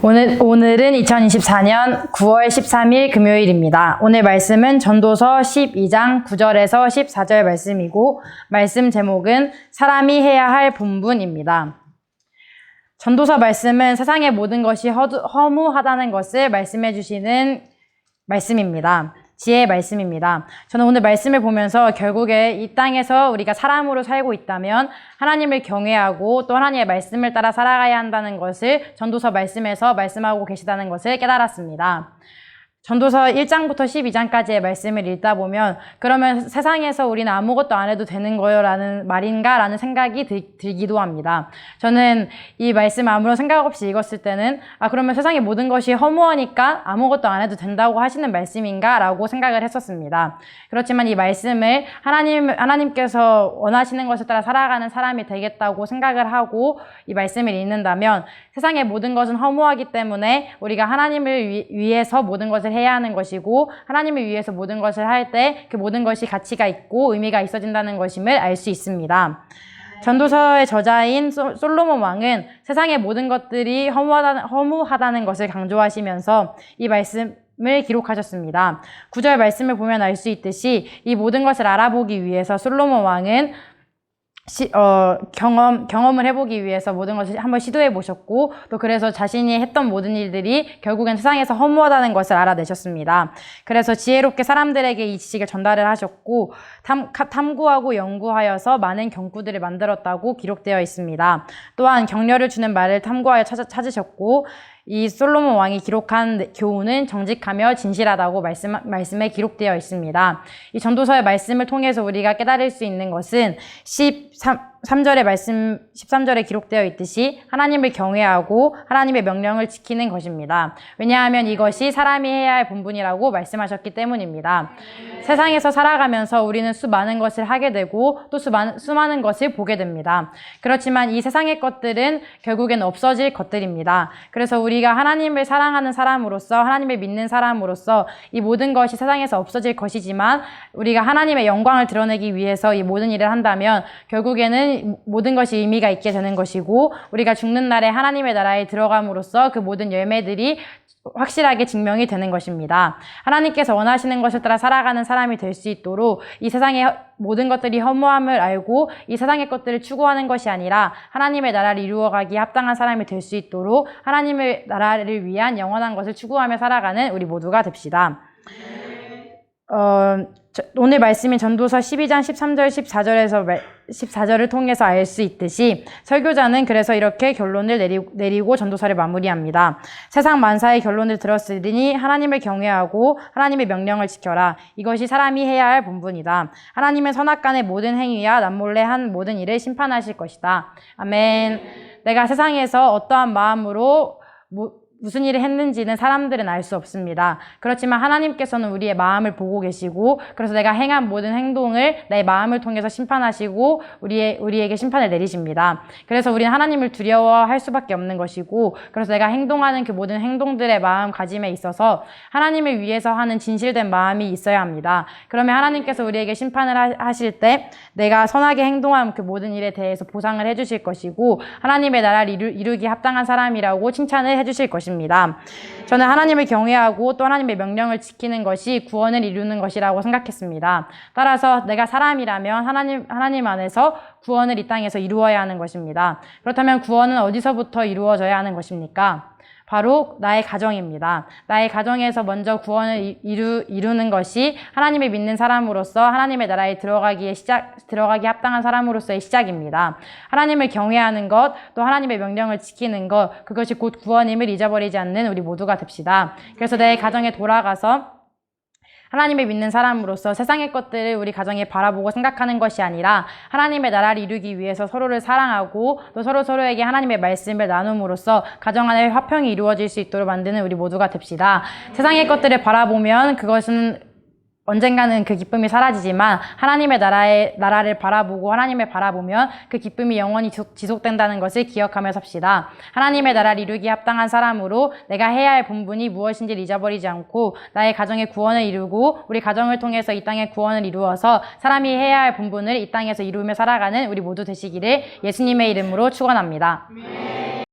오늘은 2024년 9월 13일 금요일입니다. 오늘 말씀은 전도서 12장 9절에서 14절 말씀이고 말씀 제목은 사람이 해야 할 본분입니다. 전도서 말씀은 세상의 모든 것이 허무하다는 것을 말씀해 주시는 말씀입니다. 지혜의 말씀입니다. 저는 오늘 말씀을 보면서 결국에 이 땅에서 우리가 사람으로 살고 있다면 하나님을 경외하고 또 하나님의 말씀을 따라 살아가야 한다는 것을 전도서 말씀에서 말씀하고 계시다는 것을 깨달았습니다. 전도서 1장부터 12장까지의 말씀을 읽다 보면 그러면 세상에서 우리는 아무것도 안 해도 되는 거요라는 말인가? 라는 생각이 들기도 합니다. 저는 이 말씀 아무런 생각 없이 읽었을 때는 그러면 세상의 모든 것이 허무하니까 아무것도 안 해도 된다고 하시는 말씀인가? 라고 생각을 했었습니다. 그렇지만 이 말씀을 하나님께서 원하시는 것에 따라 살아가는 사람이 되겠다고 생각을 하고 이 말씀을 읽는다면 세상의 모든 것은 허무하기 때문에 우리가 하나님을 위해서 모든 것을 해야 하는 것이고 하나님을 위해서 모든 것을 할 때 그 모든 것이 가치가 있고 의미가 있어진다는 것임을 알 수 있습니다. 전도서의 저자인 솔로몬 왕은 세상의 모든 것들이 허무하다는 것을 강조하시면서 이 말씀을 기록하셨습니다. 9절 말씀을 보면 알 수 있듯이 이 모든 것을 알아보기 위해서 솔로몬 왕은 경험을 해보기 위해서 모든 것을 한번 시도해 보셨고 또 그래서 자신이 했던 모든 일들이 결국엔 세상에서 허무하다는 것을 알아내셨습니다. 그래서 지혜롭게 사람들에게 이 지식을 전달을 하셨고 탐구하고 연구하여서 많은 경구들을 만들었다고 기록되어 있습니다. 또한 격려를 주는 말을 탐구하여 찾으셨고 이 솔로몬 왕이 기록한 교훈은 정직하며 진실하다고 말씀에 기록되어 있습니다. 이 전도서의 말씀을 통해서 우리가 깨달을 수 있는 것은 13절의 말씀, 13절에 기록되어 있듯이 하나님을 경외하고 하나님의 명령을 지키는 것입니다. 왜냐하면 이것이 사람이 해야 할 본분이라고 말씀하셨기 때문입니다. 세상에서 살아가면서 우리는 수많은 것을 하게 되고 또 수많은 것을 보게 됩니다. 그렇지만 이 세상의 것들은 결국엔 없어질 것들입니다. 그래서 우리가 하나님을 사랑하는 사람으로서 하나님을 믿는 사람으로서 이 모든 것이 세상에서 없어질 것이지만 우리가 하나님의 영광을 드러내기 위해서 이 모든 일을 한다면 결국에는 모든 것이 의미가 있게 되는 것이고 우리가 죽는 날에 하나님의 나라에 들어감으로써 그 모든 열매들이 확실하게 증명이 되는 것입니다. 하나님께서 원하시는 것을 따라 살아가는 사람이 될 수 있도록 이 세상의 모든 것들이 허무함을 알고 이 세상의 것들을 추구하는 것이 아니라 하나님의 나라를 이루어가기에 합당한 사람이 될 수 있도록 하나님의 나라를 위한 영원한 것을 추구하며 살아가는 우리 모두가 됩시다. 오늘 말씀인 전도서 12장 13절 14절을 통해서 알 수 있듯이 설교자는 그래서 이렇게 결론을 내리고 전도서를 마무리합니다. 세상 만사의 결론을 들었으니 하나님을 경외하고 하나님의 명령을 지켜라. 이것이 사람이 해야 할 본분이다. 하나님은 선악간의 모든 행위와 남몰래 한 모든 일을 심판하실 것이다. 아멘. 내가 세상에서 어떠한 마음으로 무슨 일을 했는지는 사람들은 알 수 없습니다. 그렇지만 하나님께서는 우리의 마음을 보고 계시고 그래서 내가 행한 모든 행동을 내 마음을 통해서 심판하시고 우리에게 심판을 내리십니다. 그래서 우리는 하나님을 두려워할 수밖에 없는 것이고 그래서 내가 행동하는 그 모든 행동들의 마음가짐에 있어서 하나님을 위해서 하는 진실된 마음이 있어야 합니다. 그러면 하나님께서 우리에게 심판을 하실 때 내가 선하게 행동한 그 모든 일에 대해서 보상을 해주실 것이고 하나님의 나라를 이루기 합당한 사람이라고 칭찬을 해주실 것입니다. 저는 하나님을 경외하고 또 하나님의 명령을 지키는 것이 구원을 이루는 것이라고 생각했습니다. 따라서 내가 사람이라면 하나님 안에서 구원을 이 땅에서 이루어야 하는 것입니다. 그렇다면 구원은 어디서부터 이루어져야 하는 것입니까? 바로 나의 가정입니다. 나의 가정에서 먼저 구원을 이루는 것이 하나님을 믿는 사람으로서 하나님의 나라에 들어가기 합당한 사람으로서의 시작입니다. 하나님을 경외하는 것, 또 하나님의 명령을 지키는 것, 그것이 곧 구원임을 잊어버리지 않는 우리 모두가 됩시다. 그래서 내 가정에 돌아가서 하나님을 믿는 사람으로서 세상의 것들을 우리 가정에 바라보고 생각하는 것이 아니라 하나님의 나라를 이루기 위해서 서로를 사랑하고 또 서로에게 하나님의 말씀을 나눔으로써 가정 안에 화평이 이루어질 수 있도록 만드는 우리 모두가 됩시다. 세상의 것들을 바라보면 그것은 언젠가는 그 기쁨이 사라지지만 하나님의 나라를 바라보고 하나님을 바라보면 그 기쁨이 영원히 지속된다는 것을 기억하며 삽시다. 하나님의 나라를 이루기 합당한 사람으로 내가 해야 할 본분이 무엇인지를 잊어버리지 않고 나의 가정의 구원을 이루고 우리 가정을 통해서 이 땅의 구원을 이루어서 사람이 해야 할 본분을 이 땅에서 이루며 살아가는 우리 모두 되시기를 예수님의 이름으로 축원합니다.